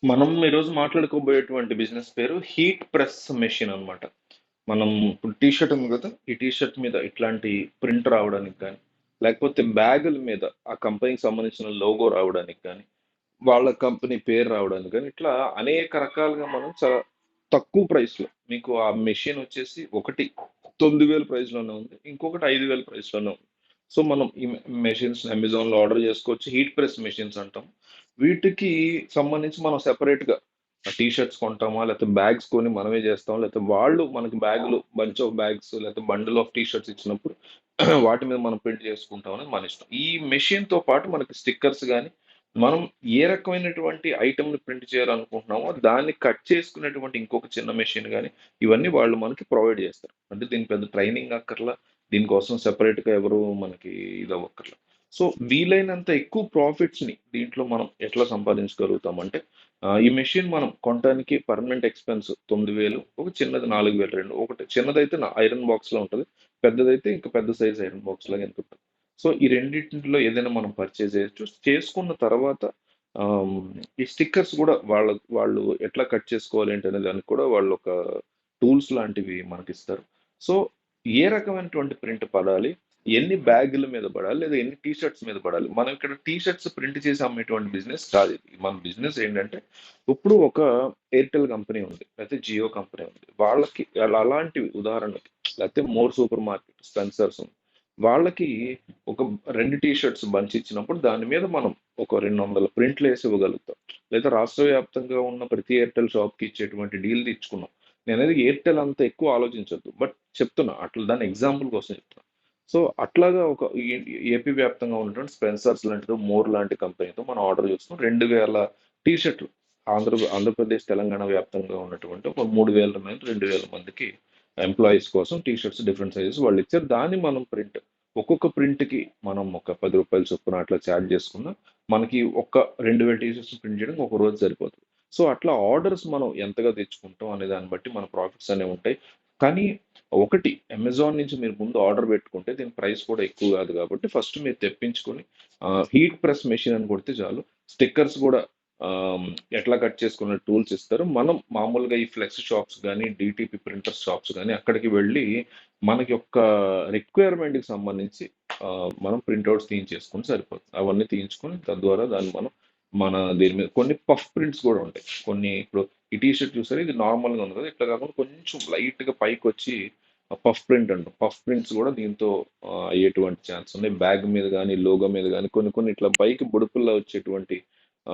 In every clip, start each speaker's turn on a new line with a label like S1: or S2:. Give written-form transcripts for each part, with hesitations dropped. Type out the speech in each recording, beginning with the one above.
S1: మనం ఈరోజు మాట్లాడుకోబోయేటువంటి బిజినెస్ పేరు హీట్ ప్రెస్ మెషిన్ అన్నమాట. మనం ఇప్పుడు టీ షర్ట్ ఉంది కదా! ఈ టీ షర్ట్ మీద ఇట్లాంటి ప్రింట్ రావడానికి గానీ, లేకపోతే బ్యాగుల మీద ఆ కంపెనీకి సంబంధించిన లోగో రావడానికి గానీ, వాళ్ళ కంపెనీ పేరు రావడానికి గానీ, ఇట్లా అనేక రకాలుగా మనం చాలా తక్కువ ప్రైస్‌లో మీకు ఆ మెషిన్ వచ్చేసి ఒకటి 9,000 ప్రైస్‌లోనే ఉంది. ఇంకొకటి 5,000 ప్రైస్‌లోనే ఉంది. సో, మనం ఈ మెషిన్స్‌ని అమెజాన్‌లో ఆర్డర్ చేసుకోవచ్చు. హీట్ ప్రెస్ మెషిన్స్ అంటాం. వీటికి సంబంధించి మనం సెపరేట్‌గా టీ షర్ట్స్ కొంటామా? లేకపోతే బ్యాగ్స్ కొని మనమే చేస్తామా? లేకపోతే వాళ్ళు మనకి బ్యాగులు బంచ్ ఆఫ్ బ్యాగ్స్ లేకపోతే బండిల్ ఆఫ్ టీ షర్ట్స్ ఇచ్చినప్పుడు వాటి మీద మనం ప్రింట్ చేసుకుంటాం అనేది మన ఇష్టం. ఈ మెషిన్‌తో పాటు మనకి స్టిక్కర్స్ గాని, మనం ఏ రకమైనటువంటి ఐటెమ్‌ని ప్రింట్ చేయాలనుకుంటున్నామో దాన్ని కట్ చేసుకునేటువంటి ఇంకొక చిన్న మెషిన్ గాని, ఇవన్నీ వాళ్ళు మనకి ప్రొవైడ్ చేస్తారు. అంటే దీనికి పెద్ద ట్రైనింగ్ అక్కర్లా. దీనికోసం సెపరేట్‌గా ఎవరు మనకి ఇదవ్వక్కర్లా. సో, వీలైనంత ఎక్కువ ప్రాఫిట్స్‌ని దీంట్లో మనం ఎట్లా సంపాదించగలుగుతామంటే, ఈ మెషిన్ మనం కొనటానికి పర్మనెంట్ ఎక్స్‌పెన్స్ 9,000 ఒక చిన్నది 4,000 రెండు. ఒకటి చిన్నదైతే ఐరన్ బాక్స్‌లో ఉంటది. పెద్దదైతే ఇంకా పెద్ద సైజ్ ఐరన్ బాక్స్ లాగా ఇంతుంటది. సో, ఈ రెండిటిలో ఏదైనా మనం పర్చేజ్ చేయొచ్చు. చేసుకున్న తర్వాత ఆహ్, ఈ స్టిక్కర్స్ గూడా వాళ్ళు ఎట్లా కట్ చేసుకోవాలి ఏంటనే దానికి కూడా వాళ్ళొక టూల్స్ లాంటివి మనకిస్తారు. సో, ఏ రకమైనటువంటి ప్రింట్ పడాలి? ఎన్ని బ్యాగుల మీద పడాలి? లేదా ఎన్ని టీ షర్ట్స్ మీద పడాలి? మనం ఇక్కడ టీ షర్ట్స్ ప్రింట్ చేసి అమ్మేటువంటి బిజినెస్ కాదిది. మన బిజినెస్ ఏంటంటే, ఇప్పుడు ఒక ఎయిర్‌టెల్ కంపెనీ ఉంది. లేతే జియో కంపెనీ ఉంది. వాళ్ళకి అలాంటివి ఉదాహరణకి లేతే మోర్ సూపర్ మార్కెట్, స్పెన్సర్స్ ఉంది. వాళ్ళకి ఒక 2 టీ షర్ట్స్ బంచ్ ఇచ్చినప్పుడు దాని మీద మనం ఒక 200 ప్రింట్‌లేసి ఇవ్వగలుగుతాం. లేదా రాష్ట్ర వ్యాప్తంగా ఉన్న ప్రతి ఎయిర్‌టెల్ షాప్‌కి ఇచ్చేటువంటి డీల్ తెచ్చుకున్నాం. నేననేది ఎయిర్‌టెల్ అంత ఎక్కువ ఆలోచించొద్దు. బట్ చెప్తున్నా. అట్లా దాని ఎగ్జాంపుల్ కోసం చెప్తున్నా. సో, అట్లాగా ఒక ఏపీ వ్యాప్తంగా ఉన్నటువంటి స్పెన్సర్స్ లాంటిదో, మోర్ లాంటి కంపెనీతో మనం ఆర్డర్ చేసుకొని 2,000 టీ షర్ట్‌లు ఆంధ్రప్రదేశ్, తెలంగాణ వ్యాప్తంగా ఉన్నటువంటి ఒక 3,000 మంది, 2,000 మందికి ఎంప్లాయీస్ కోసం టీ షర్ట్స్ డిఫరెంట్ సైజెస్ వాళ్ళిచ్చారు. దాన్ని మనం ఒక్కొక్క ప్రింట్‌కి మనం ఒక రూ. 10 చొప్పున అట్లా చార్జ్ చేసుకున్నా, మనకి ఒక్క 2,000 టీ షర్ట్స్ ప్రింట్ చేయడానికి ఒక రోజు సరిపోతది. సో, అట్లా ఆర్డర్స్ మనం ఎంతగా తెచ్చుకుంటాం అనే దాన్ని బట్టి మన ప్రాఫిట్స్ అనేవి ఉంటాయి. కానీ ఒకటి అమెజాన్ నుంచి మీరు ముందు ఆర్డర్ పెట్టుకుంటే దీని ప్రైస్ కూడా ఎక్కువ కాదు కాబట్టి ఫస్ట్ మీరు తెప్పించుకొని హీట్ ప్రెస్ మెషిన్ అని కొడితే చాలు. స్టిక్కర్స్ కూడా ఆహ్, ఎట్లా కట్ చేసుకునే టూల్స్ ఇస్తారు. మనం మామూలుగా ఈ ఫ్లెక్స్ షాప్స్ గానీ, డీటీపీ ప్రింటర్ షాప్స్ గానీ అక్కడికి వెళ్ళి మనకి యొక్క రిక్వైర్మెంట్‌కి సంబంధించి మనం ప్రింటౌట్స్ తీయించేసుకుంటే సరిపోతుంది. అవన్నీ తీయించుకొని తద్వారా దాన్ని మనం దీని మీద కొన్ని పఫ్ ప్రింట్స్ కూడా ఉంటాయి. కొన్ని ఇప్పుడు ఈ టీ షర్ట్ చూసారా ఇది నార్మల్‌గా ఉంది కదా! ఇట్లా కాకుండా కొంచెం లైట్‌గా పైకొచ్చి పఫ్ ప్రింట్ అంటాం. పఫ్ ప్రింట్స్ కూడా దీంతో అయ్యేటువంటి ఛాన్స్ ఉన్నాయి. బ్యాగ్ మీద గానీ, లోగో మీద గానీ కొన్ని కొన్ని ఇట్లా పైకి బుడతల్లా వచ్చేటువంటి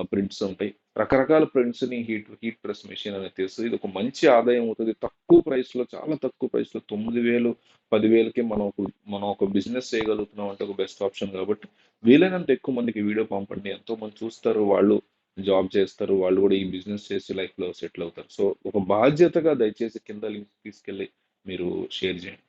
S1: ప్రింట్స్ ఉంటాయి. రకరకాల ప్రింట్స్‌ని హీట్ ప్రెస్ మెషిన్ అనేది తీస్తది. ఇది ఒక మంచి ఆదాయం అవుతది. తక్కువ ప్రైస్‌లో చాలా తక్కువ ప్రైస్‌లో 9,000, 10,000కే మనం ఒక బిజినెస్ చేయగలుగుతున్నాం అంటే ఒక బెస్ట్ ఆప్షన్ కాబట్టి వీలైనంత ఎక్కువ మందికి వీడియో పంపండి. ఎంతోమంది చూస్తారు. వాళ్ళు జాబ్ చేస్తారు. వాళ్ళు కూడా ఈ బిజినెస్ చేసి లైఫ్‌లో సెటిల్ అవుతారు. సో, ఒక బాధ్యతగా దయచేసి కింద లింక్ తీసుకెళ్ళి మీరు షేర్ చేయండి.